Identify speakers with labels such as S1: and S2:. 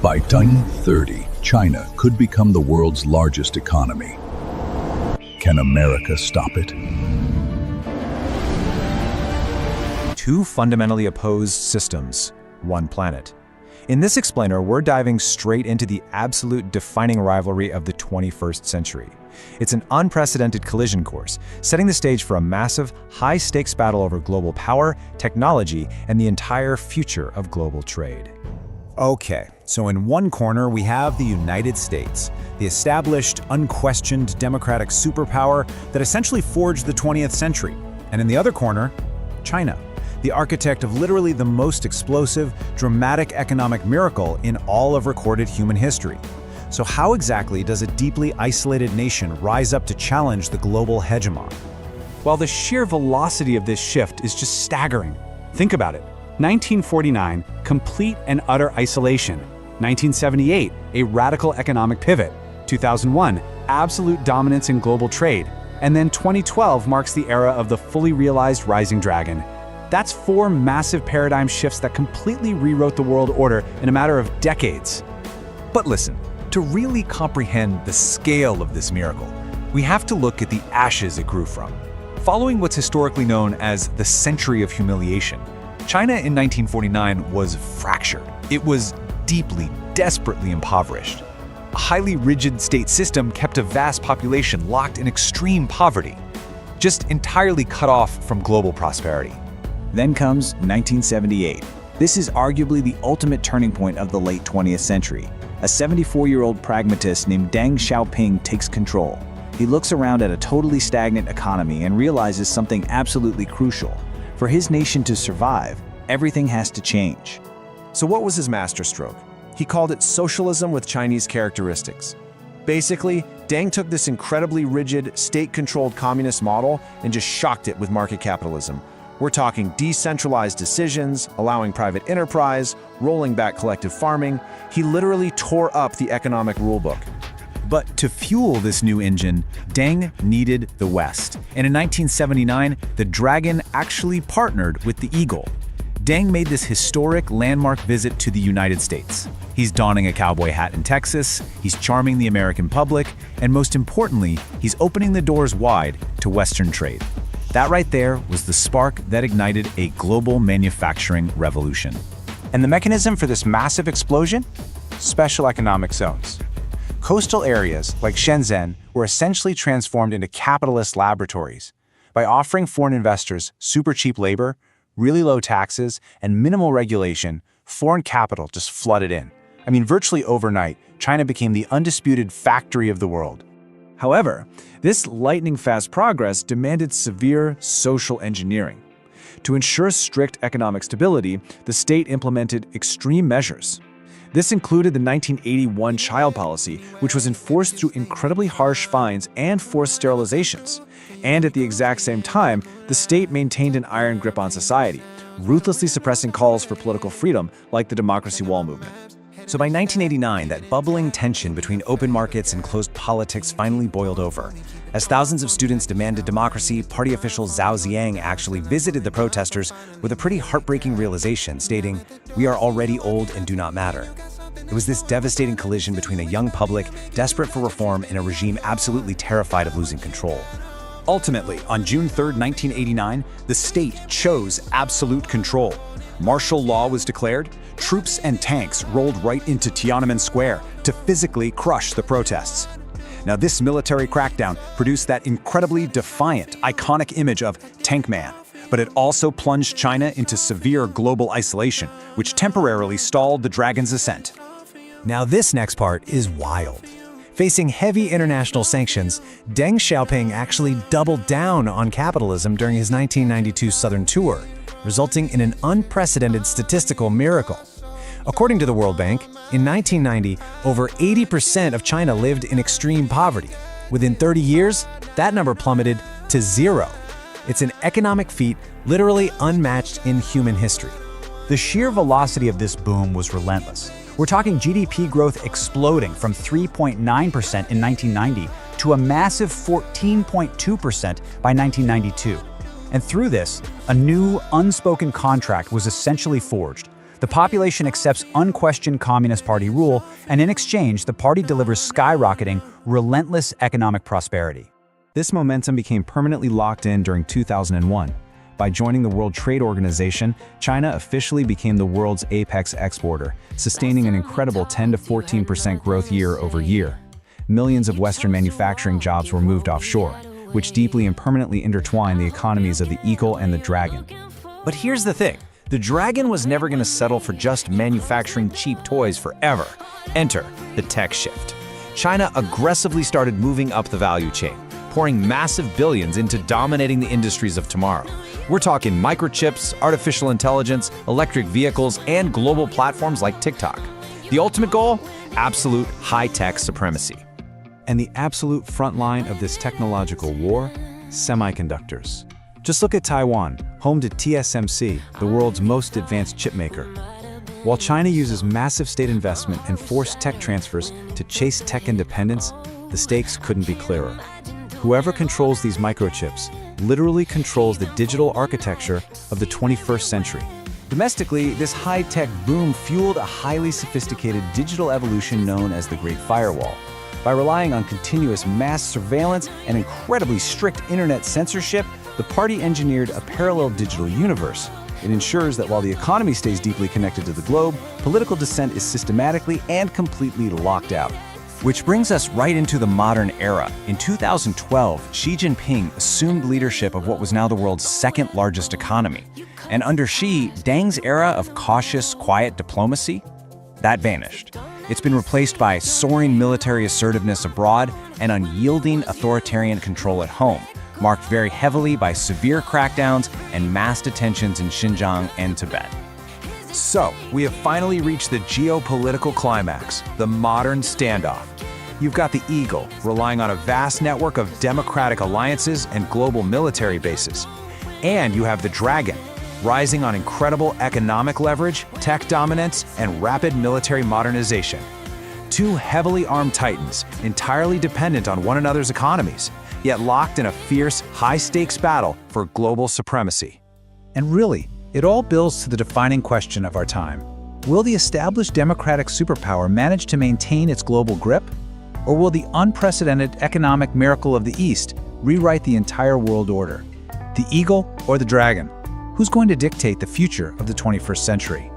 S1: By 2030, China could become the world's largest economy. Can America stop it?
S2: Two fundamentally opposed systems, one planet. In this explainer, we're diving straight into the absolute defining rivalry of the 21st century. It's an unprecedented collision course, setting the stage for a massive, high-stakes battle over global power, technology, and the entire future of global trade. Okay, so in one corner we have the United States, the established, unquestioned democratic superpower that essentially forged the 20th century. And in the other corner, China, the architect of literally the most explosive, dramatic economic miracle in all of recorded human history. So how exactly does a deeply isolated nation rise up to challenge the global hegemon?
S3: Well, the sheer velocity of this shift is just staggering. Think about it. 1949, complete and utter isolation. 1978, a radical economic pivot. 2001, absolute dominance in global trade. And then 2012 marks the era of the fully realized rising dragon. That's 4 massive paradigm shifts that completely rewrote the world order in a matter of decades.
S2: But listen, to really comprehend the scale of this miracle, we have to look at the ashes it grew from. Following what's historically known as the Century of Humiliation, China in 1949 was fractured. It was deeply, desperately impoverished. A highly rigid state system kept a vast population locked in extreme poverty, just entirely cut off from global prosperity.
S4: Then comes 1978. This is arguably the ultimate turning point of the late 20th century. A 74-year-old pragmatist named Deng Xiaoping takes control. He looks around at a totally stagnant economy and realizes something absolutely crucial. For his nation to survive, everything has to change.
S5: So what was his masterstroke? He called it socialism with Chinese characteristics. Basically, Deng took this incredibly rigid, state-controlled communist model and just shocked it with market capitalism. We're talking decentralized decisions, allowing private enterprise, rolling back collective farming. He literally tore up the economic rulebook.
S2: But to fuel this new engine, Deng needed the West. And in 1979, the Dragon actually partnered with the Eagle. Deng made this historic landmark visit to the United States. He's donning a cowboy hat in Texas, he's charming the American public, and most importantly, he's opening the doors wide to Western trade. That right there was the spark that ignited a global manufacturing revolution.
S3: And the mechanism for this massive explosion? Special economic zones. Coastal areas like Shenzhen were essentially transformed into capitalist laboratories. By offering foreign investors super cheap labor, really low taxes, and minimal regulation, foreign capital just flooded in. I mean, virtually overnight, China became the undisputed factory of the world.
S2: However, this lightning-fast progress demanded severe social engineering. To ensure strict economic stability, the state implemented extreme measures. This included the 1981 child policy, which was enforced through incredibly harsh fines and forced sterilizations. And at the exact same time, the state maintained an iron grip on society, ruthlessly suppressing calls for political freedom like the Democracy Wall movement. So by 1989, that bubbling tension between open markets and closed politics finally boiled over. As thousands of students demanded democracy, party official Zhao Ziyang actually visited the protesters with a pretty heartbreaking realization, stating, "We are already old and do not matter." It was this devastating collision between a young public desperate for reform and a regime absolutely terrified of losing control. Ultimately, on June 3, 1989, the state chose absolute control. Martial law was declared. Troops and tanks rolled right into Tiananmen Square to physically crush the protests. Now, this military crackdown produced that incredibly defiant, iconic image of Tank Man, but it also plunged China into severe global isolation, which temporarily stalled the Dragon's ascent. Now, this next part is wild. Facing heavy international sanctions, Deng Xiaoping actually doubled down on capitalism during his 1992 Southern tour, resulting in an unprecedented statistical miracle. According to the World Bank, in 1990, over 80% of China lived in extreme poverty. Within 30 years, that number plummeted to 0. It's an economic feat literally unmatched in human history.
S6: The sheer velocity of this boom was relentless. We're talking GDP growth exploding from 3.9% in 1990 to a massive 14.2% by 1992. And through this, a new, unspoken contract was essentially forged. The population accepts unquestioned Communist Party rule, and in exchange, the party delivers skyrocketing, relentless economic prosperity.
S2: This momentum became permanently locked in during 2001. By joining the World Trade Organization, China officially became the world's apex exporter, sustaining an incredible 10 to 14% growth year over year. Millions of Western manufacturing jobs were moved offshore, which deeply and permanently intertwined the economies of the eagle and the dragon.
S5: But here's the thing. The dragon was never going to settle for just manufacturing cheap toys forever. Enter the tech shift. China aggressively started moving up the value chain, pouring massive billions into dominating the industries of tomorrow. We're talking microchips, artificial intelligence, electric vehicles, and global platforms like TikTok. The ultimate goal? Absolute high-tech supremacy.
S2: And the absolute front line of this technological war? Semiconductors. Just look at Taiwan, home to TSMC, the world's most advanced chipmaker. While China uses massive state investment and forced tech transfers to chase tech independence, the stakes couldn't be clearer. Whoever controls these microchips literally controls the digital architecture of the 21st century. Domestically, this high-tech boom fueled a highly sophisticated digital evolution known as the Great Firewall. By relying on continuous mass surveillance and incredibly strict internet censorship, the party engineered a parallel digital universe. It ensures that while the economy stays deeply connected to the globe, political dissent is systematically and completely locked out.
S4: Which brings us right into the modern era. In 2012, Xi Jinping assumed leadership of what was now the world's second largest economy. And under Xi, Deng's era of cautious, quiet diplomacy, that vanished. It's been replaced by soaring military assertiveness abroad and unyielding authoritarian control at home, marked very heavily by severe crackdowns and mass detentions in Xinjiang and Tibet.
S5: So, we have finally reached the geopolitical climax, the modern standoff. You've got the eagle, relying on a vast network of democratic alliances and global military bases. And you have the dragon, rising on incredible economic leverage, tech dominance, and rapid military modernization. Two heavily armed titans, entirely dependent on one another's economies, yet locked in a fierce, high-stakes battle for global supremacy.
S6: And really, it all builds to the defining question of our time. Will the established democratic superpower manage to maintain its global grip? Or will the unprecedented economic miracle of the East rewrite the entire world order? The eagle or the dragon? Who's going to dictate the future of the 21st century?